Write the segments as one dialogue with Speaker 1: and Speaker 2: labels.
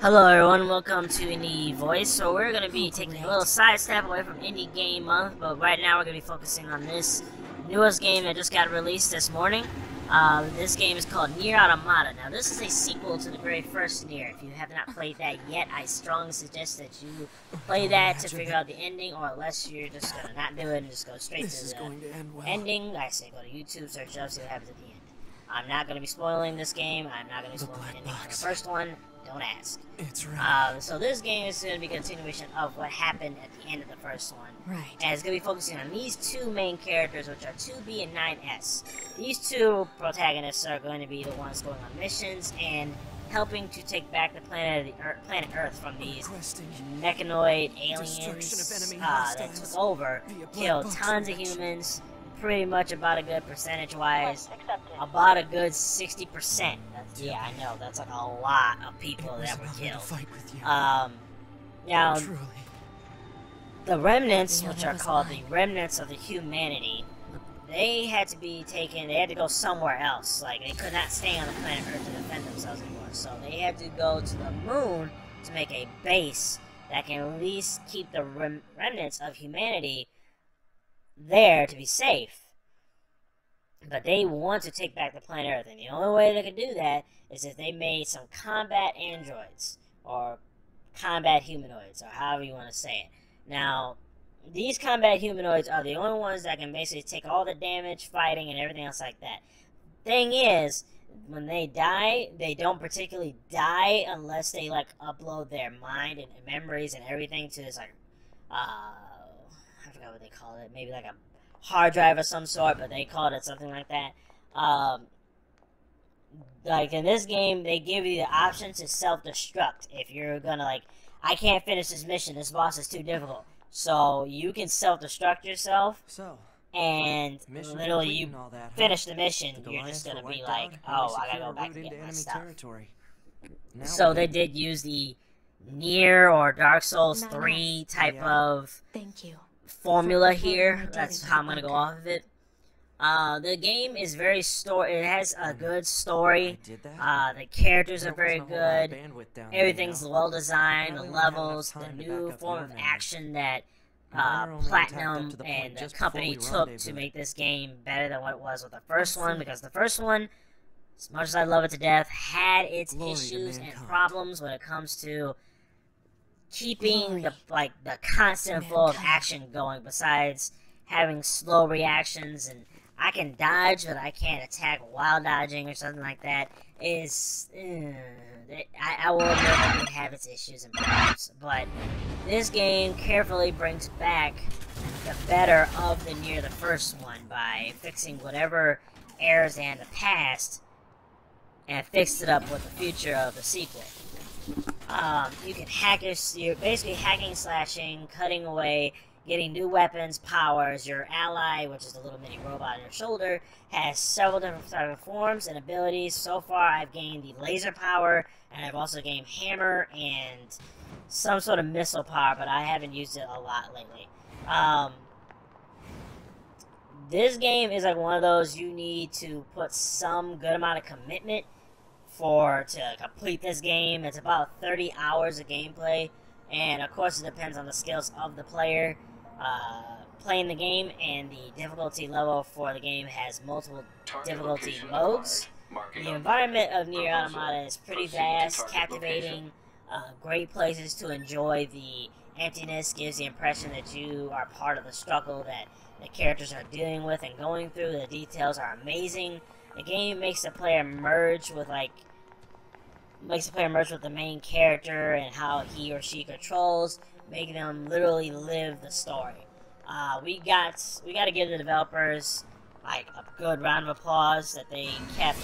Speaker 1: Hello everyone, welcome to Indie Voice. So we're going to be taking a little side step away from Indie Game Month, but right now we're going to be focusing on this newest game that just got released this morning. This game is called Neir Automata. Now this is a sequel to the very first Neir. If you have not played that yet, I strongly suggest that you play that to figure out the ending, or unless you're just going to not do it and just go straight to the ending, I say go to YouTube, search up, see what happens at the end. I'm not going to be spoiling this game, I'm not going to be spoiling the ending for the first one. Don't ask.
Speaker 2: It's right.
Speaker 1: So this game is going to be a continuation of what happened at the end of the first one.
Speaker 2: Right.
Speaker 1: And it's going to be focusing on these two main characters, which are 2B and 9S. These two protagonists are going to be the ones going on missions and helping to take back the planet Earth from these mechanoid aliens that took over, killed tons of humans, pretty much about a good percentage-wise, about a good 60%. Yeah, I know, that's like a lot of people that were killed. Now, the remnants, which are called the remnants of the humanity, they had to be taken, they had to go somewhere else. Like, they could not stay on the planet Earth to defend themselves anymore. So they had to go to the moon to make a base that can at least keep the remnants of humanity there to be safe. But they want to take back the planet Earth, and the only way they can do that is if they made some combat androids, or combat humanoids, or however you want to say it. Now, these combat humanoids are the only ones that can basically take all the damage, fighting, and everything else like that. Thing is, when they die, they don't particularly die unless they, like, upload their mind and memories and everything to this, like, I forgot what they call it, maybe like a hard drive of some sort, but they called it something like that. Like in this game, they give you the option to self-destruct if you're gonna, like, I can't finish this mission, this boss is too difficult. So you can self-destruct yourself, and literally you finish the mission, you're just gonna be like, oh, I gotta go back and get my stuff. So they did use the Nier or Dark Souls 3 type of formula here. That's how I'm gonna go off of it. The game is very it has a good story. The characters are very good. Everything's well designed. The levels, the new form of action that Platinum and the company took to make this game better than what it was with the first one, because the first one, as much as I love it to death, had its issues and problems when it comes to keeping the constant flow of action going, besides having slow reactions, and I can dodge but I can't attack while dodging or something like that. I will admit it have its issues and problems, but this game carefully brings back the better of the Nier the first one by fixing whatever errors they had in the past and fixed it up with the future of the sequel. You can hack you're basically hacking, slashing, cutting away, getting new weapons, powers. Your ally, which is the little mini robot on your shoulder, has several different types of forms and abilities. So far, I've gained the laser power, and I've also gained hammer and some sort of missile power, but I haven't used it a lot lately. This game is like one of those you need to put some good amount of commitment to complete this game. It's about 30 hours of gameplay, and of course it depends on the skills of the player playing the game, and the difficulty level for the game has multiple difficulty modes. The environment of Neir Automata is pretty vast, captivating, great places to enjoy. The emptiness gives the impression that you are part of the struggle that the characters are dealing with and going through. The details are amazing. The game makes the player merge with the main character and how he or she controls, making them literally live the story. We got to give the developers like a good round of applause that they kept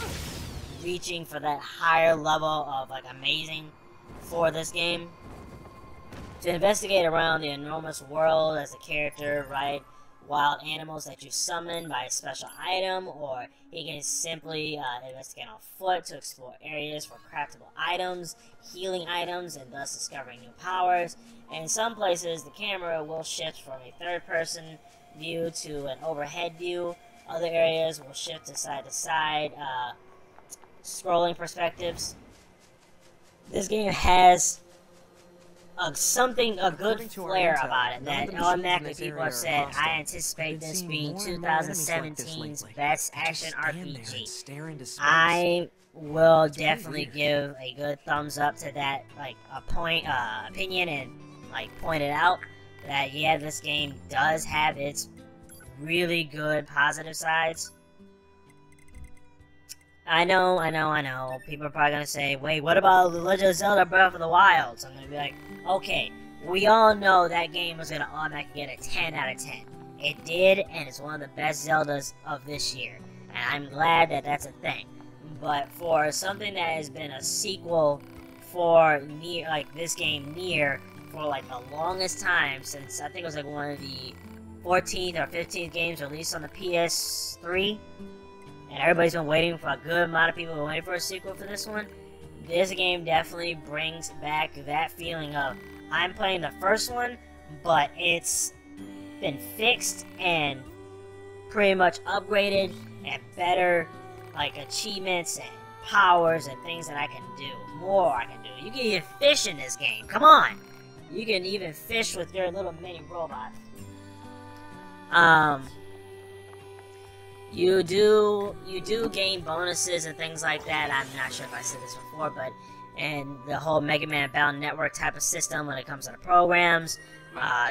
Speaker 1: reaching for that higher level of like amazing for this game. To investigate around the enormous world as a character, right? Wild animals that you summon by a special item, or he can simply investigate on foot to explore areas for craftable items, healing items, and thus discovering new powers. And in some places, the camera will shift from a third-person view to an overhead view. Other areas will shift to side scrolling perspectives. this game has a good flair about it that automatically people have said, I anticipate this being 2017's best action RPG. I will definitely give a good thumbs up to that, like, opinion, and, like, point it out that, yeah, this game does have its really good positive sides. I know. People are probably gonna say, wait, what about The Legend of Zelda Breath of the Wild? So I'm gonna be like, okay, we all know that game was gonna automatically get a 10 out of 10. It did, and it's one of the best Zeldas of this year. And I'm glad that that's a thing. But for something that has been a sequel for Neir, like this game Neir, for like the longest time, since I think it was like one of the 14th or 15th games released on the PS3, and everybody's been waiting for a good amount of people waiting for a sequel for this one. This game definitely brings back that feeling of, I'm playing the first one, but it's been fixed and pretty much upgraded and better, like, achievements and powers and things that I can do. More I can do. You can even fish in this game. Come on! You can even fish with your little mini robot. You do gain bonuses and things like that. I'm not sure if I said this before, but and the whole Mega Man Battle Network type of system when it comes to the programs.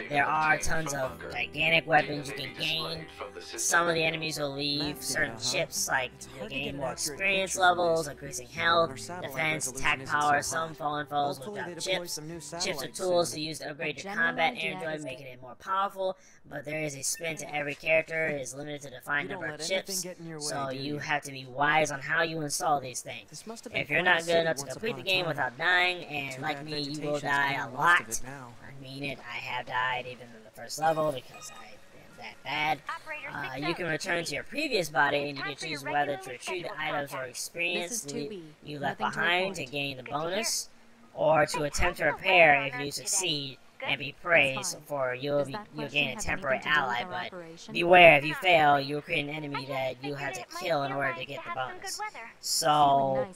Speaker 1: There are tons of gigantic weapons you can gain. Some of the enemies will leave certain chips, like you gain more experience levels, increasing health, defense, attack power. Some fallen foes will drop chips. Chips are tools to use to upgrade your combat android, making it more powerful. But there is a spin to every character. It is limited to a defined number of chips, so you have to be wise on how you install these things. If you're not good enough to complete the game without dying, and like me, you will die a lot. I mean it, I have died even in the first level because I am that bad. You can return to your previous body and you can choose whether to retrieve the items or experience you left behind to gain the bonus, or to attempt to repair. If you succeed and be praised for, you'll gain a temporary ally, but beware, if you fail, you'll create an enemy that you have to kill in order to get the bonus. So,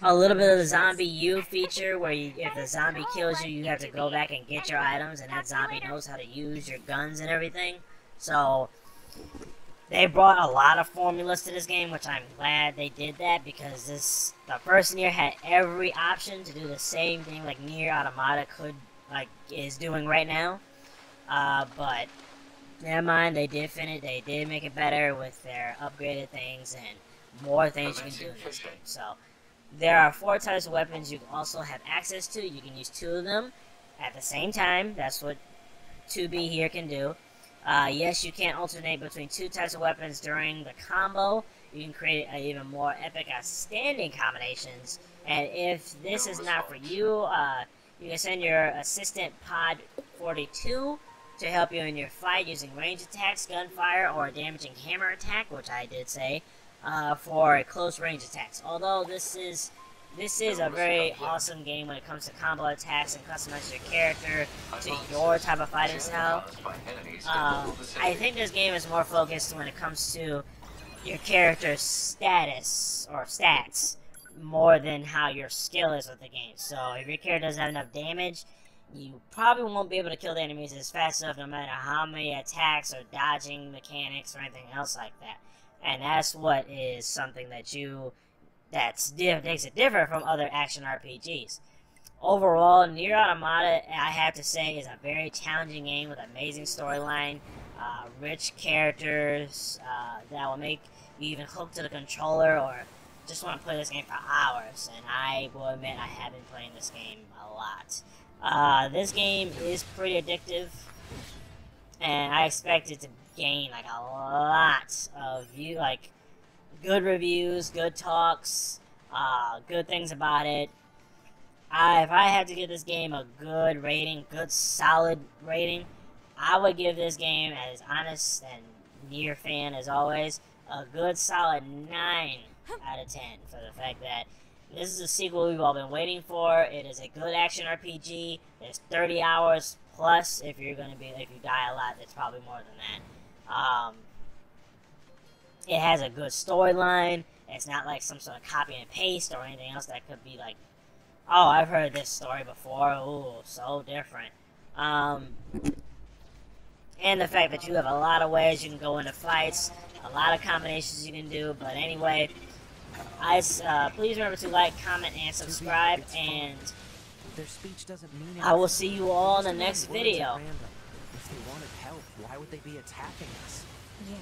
Speaker 1: a little bit of the zombie U feature, where if the zombie kills you, you have to go back and get your items, and that zombie knows how to use your guns and everything. So, they brought a lot of formulas to this game, which I'm glad they did that, because the first Nier had every option to do the same thing like Neir Automata is doing right now. But never mind, they did finish. They did make it better with their upgraded things and more things you can do in this game. So there are 4 types of weapons you also have access to. You can use 2 of them at the same time. That's what 2B here can do. Yes, you can alternate between 2 types of weapons during the combo. You can create even more epic, outstanding combinations. And if this is not for you, you can send your assistant Pod 42 to help you in your fight using range attacks, gunfire, or a damaging hammer attack, which I did say, for close range attacks. Although this is a very awesome game when it comes to combo attacks and customizing your character to your type of fighting style. I think this game is more focused when it comes to your character's status or stats, more than how your skill is with the game. So if your character doesn't have enough damage, you probably won't be able to kill the enemies as fast enough, no matter how many attacks or dodging mechanics or anything else like that. And that's what is something that makes it different from other action RPGs. Overall, Neir Automata, I have to say, is a very challenging game with amazing storyline, rich characters that will make you even hooked to the controller or just want to play this game for hours. And I will admit, I have been playing this game a lot. This game is pretty addictive, and I expect it to gain like a lot of good reviews, good talks, good things about it. If I had to give this game a good rating, good solid rating, I would give this game, as honest and Nier fan as always, a good solid 9 out of 10 for the fact that this is a sequel we've all been waiting for. It is a good action RPG. There's 30 hours plus. If you die a lot, it's probably more than that. It has a good storyline. It's not like some sort of copy and paste or anything else that could be like Oh, I've heard this story before. Ooh, so different. And the fact that you have a lot of ways you can go into fights, a lot of combinations you can do. But anyway, please remember to like, comment, and subscribe, and
Speaker 2: Their speech doesn't mean anything.
Speaker 1: I will see you all in the next
Speaker 2: Words at
Speaker 1: video.
Speaker 2: random. If they wanted help, why would they be attacking us?
Speaker 3: Yeah.